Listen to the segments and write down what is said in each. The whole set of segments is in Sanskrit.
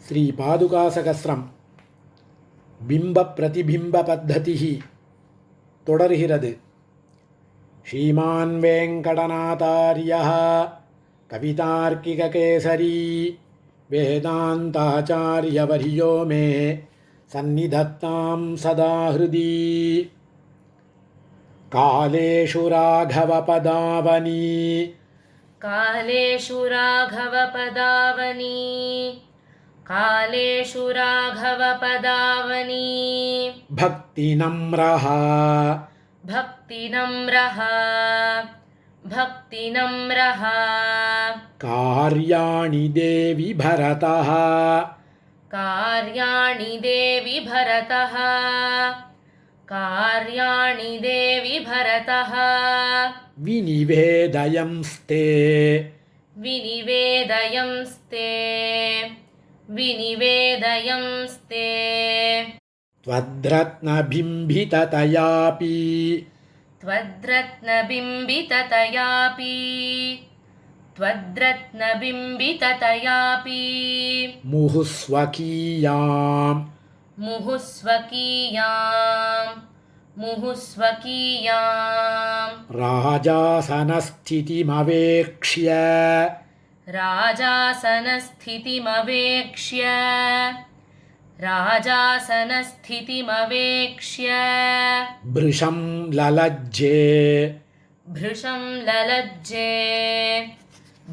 ஸ்ரீபாதுகாசகஸ்ரம் பிம்ப பிரதிபிம்ப பத்ததி தொடர்கிறது. ஸ்ரீமான் வேங்கடநாதார்யः கவிதார்க்கிககேசரி வேதாந்தாச்சார்யவர்யோ மே சந்நிதத்தாம் சதா ஹ்ருதி. காலேஷு ராഘவபதாவனி कालेषु राघवपदावनी कालेषु राघवपदावनी भक्तिनम्रः भक्तिनम्रः भक्तिनम्रः कार्याणि देवि भरतः कार्याणि देवि भरतः कार्याणि देवि भरतः विनिवेदयंस्ते विनिवेदयंस्ते विनिवेदयंस्ते त्वद्रत्नबिम्बिततयापि त्वद्रत्नबिम्बिततयापि त्वद्रत्नबिम्बिततयापि मुहुस्वकीयां मुहुस्वकीयां राजासनस्थितिमवेक्ष्य राजासनस्थितिमवेक्ष्य भृशं ललज्जे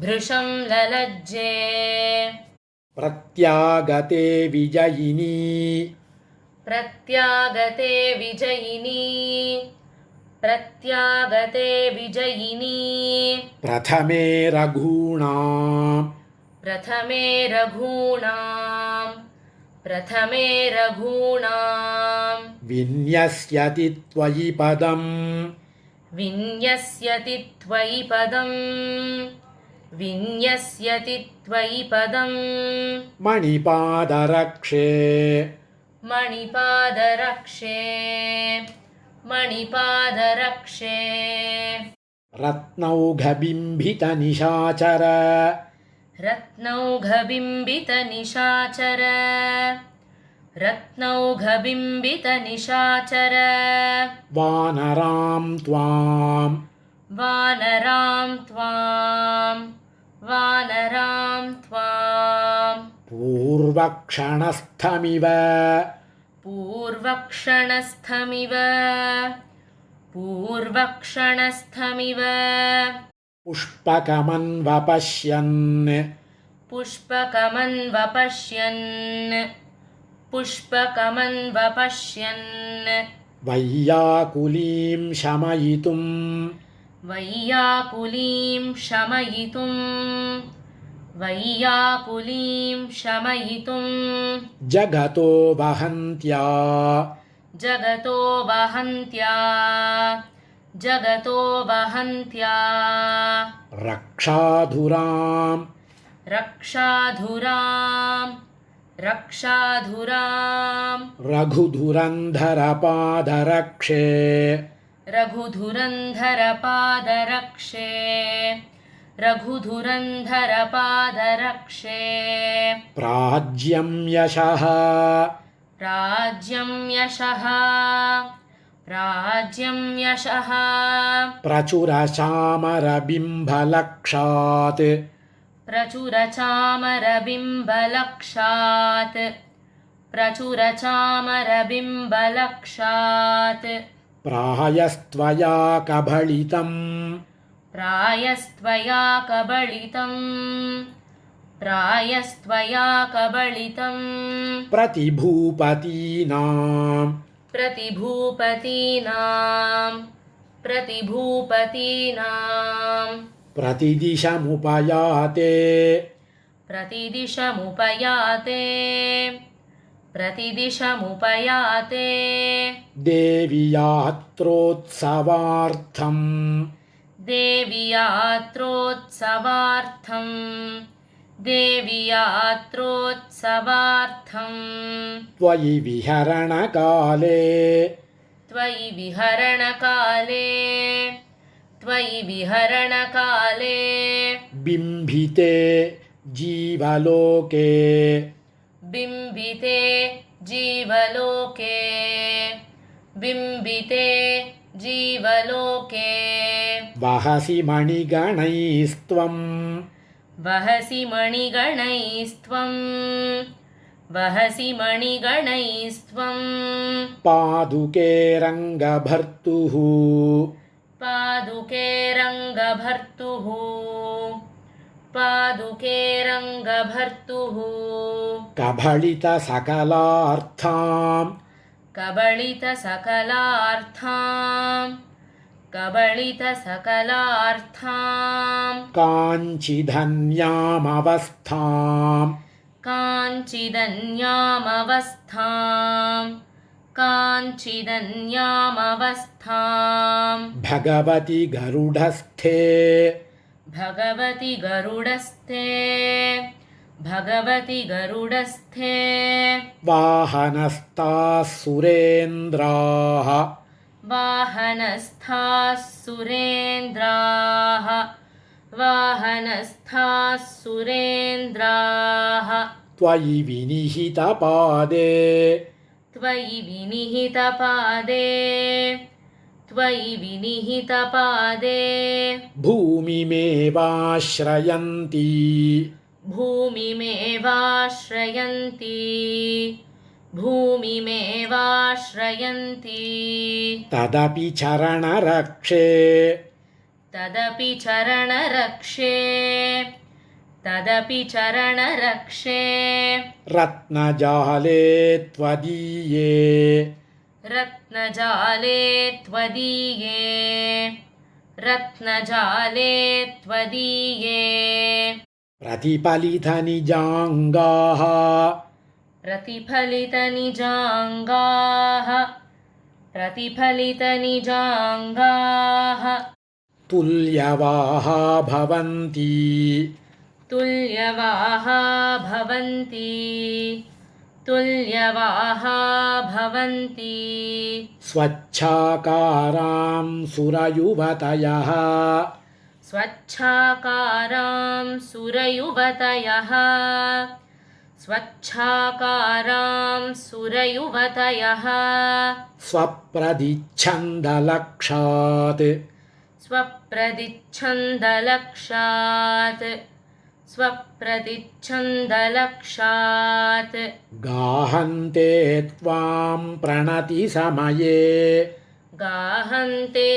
भृशं ललज्जे प्रत्यागते विजयिनी प्रत्यागते विजयिनी प्रथमे रघूणां विन्यस्यति त्वयि पदम् विन्यस्यति त्वयि पदम् मणिपादरक्षे रत्नौघबिम्बितनिशाचर वानरां त्वां पूर्वक्षणस्थमिव पुष्पकमन्वपश्यन् वैयाकुलीं शमयितुं जगतो वहन्त्या रक्षाधुरां रघुधुरन्धरपादरक्षे प्राज्यं यशः प्रचुरचामरबिम्बलक्षात् प्रायस्त्वया कबलितं प्रतिभूपतीनां प्रतिदिशमुपयाते देवि यात्रोत्सवार्थं त्वयि विहरणकाले बिम्बिते जीवलोके बिम्बिते जीवलोके बिम्बिते जीवलोके वहसि मणिगणैस्त्वं वहसि मणिगणैस्त्वं वहसि मणिगणैस्त्वं पादुके रङ्गभर्तुः पादुके रङ्गभर्तुः पादुके रङ्गभर्तुः कबलितसकलार्थां कबलितसकलार्थां कबलितसकलार्थां काञ्चिधन्यामवस्थां काञ्चिदन्यामवस्थां काञ्चिदन्यामवस्थां भगवति गरुडस्थे भगवति गरुडस्थे भगवति गरुडस्थे वाहनस्ताः सुरेन्द्राः वाहनस्थाः सुरेन्द्राः वाहनस्थाः सुरेन्द्राः त्वयि विनिहितपादे त्वयि विनिहितपादे त्वयि विनिहितपादे भूमिमेवाश्रयन्ति भूमिमेवाश्रयन्ति भूमिमेवाश्रयन्ति तदपि चरणरक्षे तदपि चरणरक्षे तदपि चरणरक्षे रत्नजाले त्वदीये रत्नजाले त्वदीये रत्नजाले त्वदीये प्रतिफलितनिजाङ्गाः प्रतिफलितनिजाङ्गाः प्रतिफलितनिजाङ्गाः तुल्यवाः भवन्ति तुल्यवाः भवन्ति तुल्यवाः भवन्ति स्वच्छाकारां सुरयुवतयः स्वच्छाकारां सुरयुवतयः स्वच्छाकारां सुरयुवतयः स्वप्रदिच्छन्दलक्षात् स्वप्रदिच्छन्दलक्षात् स्वप्रदिच्छन्दलक्षात् गाहन्ते त्वां प्रणतिसमये गाहन्ते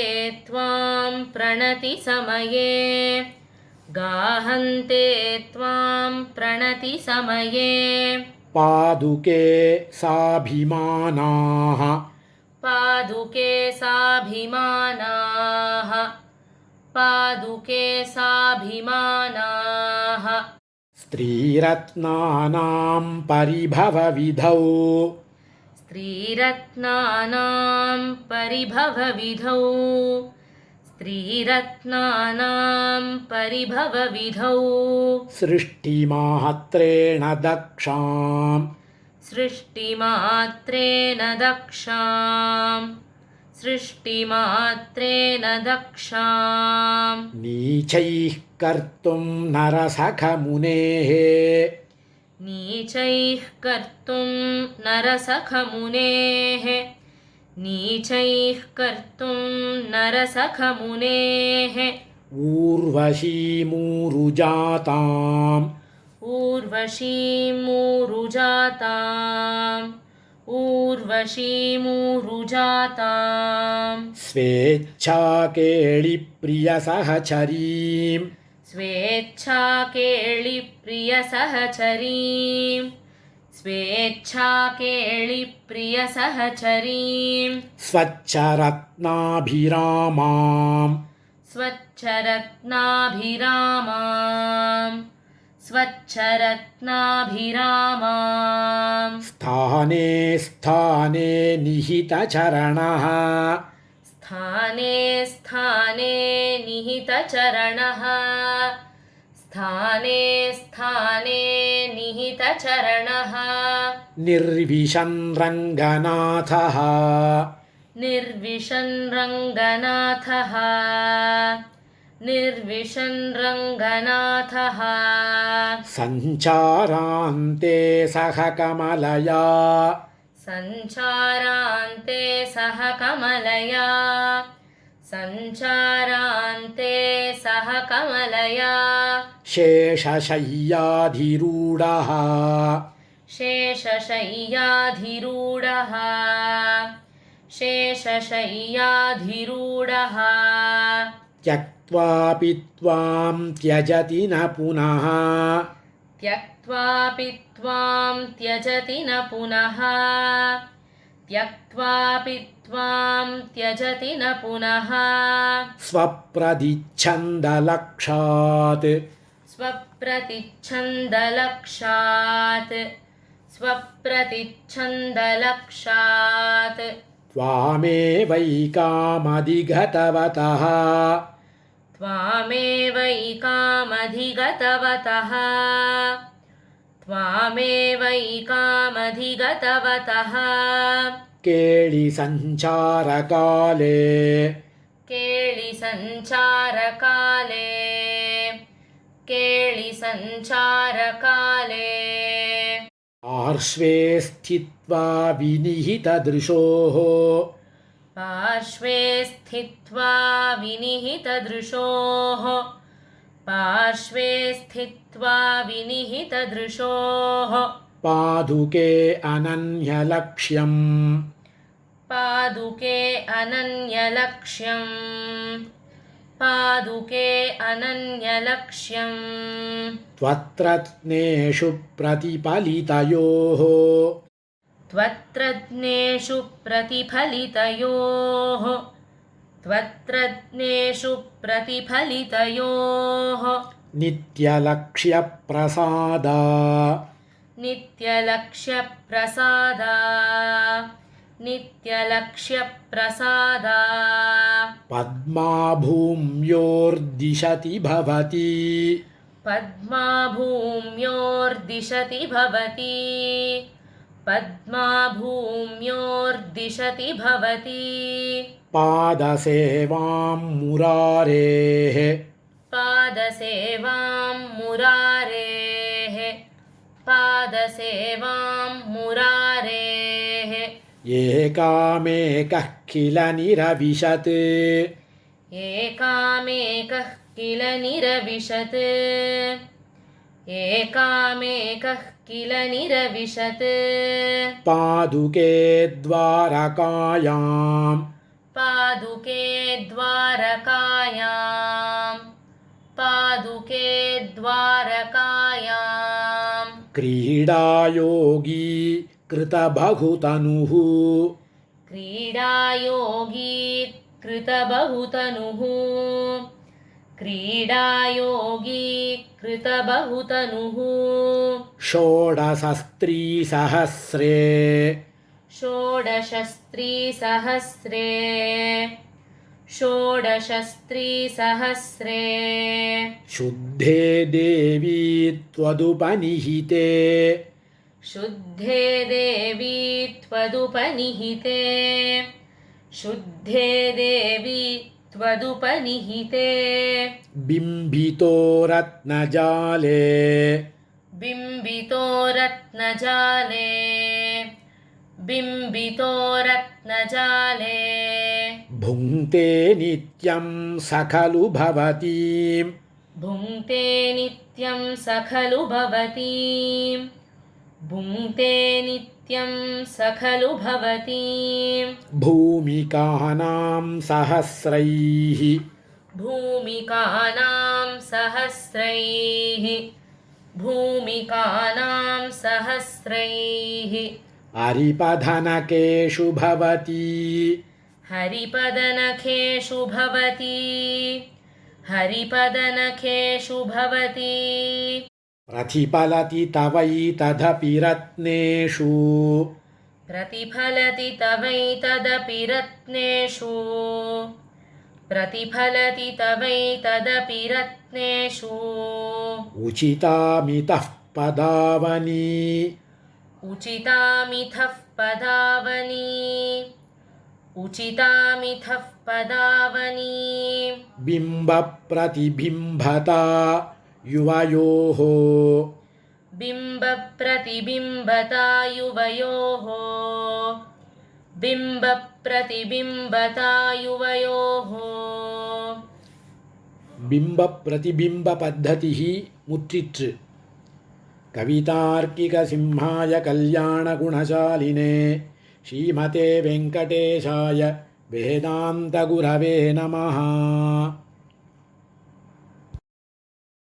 त्वां प्रणतिसमये गाहन्ते त्वां प्रणतिसमये पादुके साभिमानाः पादुके साभिमानाः पादुके साभिमानाः स्त्रीरत्नानां परिभवविधौ स्त्रीरत्नानां परिभवविधौ स्त्रीरत्नानां परिभवविधौ सृष्टिमात्रेण दक्षां सृष्टिमात्रेण दक्षां सृष्टिमात्रेण दक्षां नीचैः कर्तुं नरसखमुनेः नीचैः कर्तुं नरसखमुनेः नीचैः कर्तुं नरसखमुनेः ऊर्वशीमूरुजाताम् ऊर्वशीमूरुजाताम् ऊर्वशीमूरुजाताम् स्वेच्छाकेळिप्रियसहचरीं स्वेच्छाकेळिप्रियसहचरीं स्वेच्छाकेळिप्रियसहचरीं स्वच्छरत्नाभिरामां स्वच्छरत्नाभिरामां स्वच्छरत्नाभिरामां स्थाने स्थाने निहितचरणः स्थाने स्थाने निहितचरणः स्थाने स्थाने निहितचरणः निर्विशन् रङ्गनाथः निर्विशन् रङ्गनाथः निर्विशन् रङ्गनाथः सञ्चारान्ते सह कमलया सञ्चारान्ते सह कमलया सञ्चारान्ते सह कमलया शेषशय्याधिरूढः शेषशय्याधिरूढः शेषशय्याधिरूढः त्यक्त्वापि त्वां त्यजति न पुनः त्यक्त्वापि त्वां त्यजति न पुनः त्यक्त्वापि त्वां त्यजति न पुनः स्वप्रदिच्छन्दलक्षात् स्वप्रतिच्छन्दलक्षात् स्वप्रतिच्छन्दलक्षात् त्वामेवैकामधिगतवतः त्वामेवैकामधिगतवतः त्वामेवैकामधिगतवतः केळिसञ्चारकाले केळिसञ्चारकाले केळिसञ्चारकाले पार्श्वे स्थित्वा विनिहितदृशोः पार्श्वे स्थित्वा विनिहितदृशोः पार्श्वे स्थित्वा विनिहितदृशोः पादुके अनन्यलक्ष्यम् पादुके अनन्यलक्ष्यम् पादुके अनन्यलक्ष्यम् त्वत्रत्नेषु प्रतिफलितयोः त्वत्रज्ञेषु प्रतिफलितयोः त्वत्रज्ञेषु प्रतिफलितयोः नित्यलक्ष्यप्रसादा नित्यलक्ष्यप्रसादा नित्यलक्ष्यप्रसादा पद्माभूम्योर्दिशति भवति पद्माभूम्योर्दिशति भवति पद्माभूम्योर्दिशति भवति पादसेवां मुरारेः पादसेवां मुरारेः पादसेवां मुरारेः एकामेकः किल निरविशत् एकामेकः किल निरविशत् एकामेकः किल निरविशत् पादुके द्वारकायां पादुके द्वारकायां पादुके द्वारकायां क्रीडायोगी कृतबहुतनुः क्रीडायोगी कृतबहुतनुः क्रीडायोगी कृतबहुतनुः षोडशस्त्रीसहस्रे षोडशस्त्रीसहस्रे षोडशस्त्रीसहस्रे शुद्धे देवी त्वदुपनिहिते शुद्धे देवी त्वदुपनिहिते शुद्धे देवी त्वदुपनिहिते बिम्बितो रत्नजाले बिम्बितो रत्नजाले बिम्बितो रत्नजाले भुङ्क्ते नित्यं स खलु भवतीं भुङ्क्ते नित्यं स खलु भवतीं भुङ्क्ते नित्यं स खलु भवतीं भूमिकानां सहस्रैः भूमिकानां सहस्रैः भूमिकानां सहस्रैः हरिपधनकेषु भवति हरिपदनखेषु भवति हरिपदनखेषु भवति प्रतिफलति तवैतदपि रत्नेषु प्रतिफलति तवैतदपि रत्नेषु प्रतिफलति तवैतदपि रत्नेषु उचितामितः पदावनी उचितामिथः पदावनी उचितामिथः पदावनी बिम्बप्रतिबिम्बता युवयोः बिम्बप्रतिबिम्बता युवयोः बिम्बप्रतिबिम्बता युवयोः बिम्बप्रतिबिम्ब पद्धतिः मुற்றிற்று. कवितार्किकसिंहाय कल्याणगुणशालिने श्रीमते वेङ्कटेशाय वेदान्तगुरवे नमः.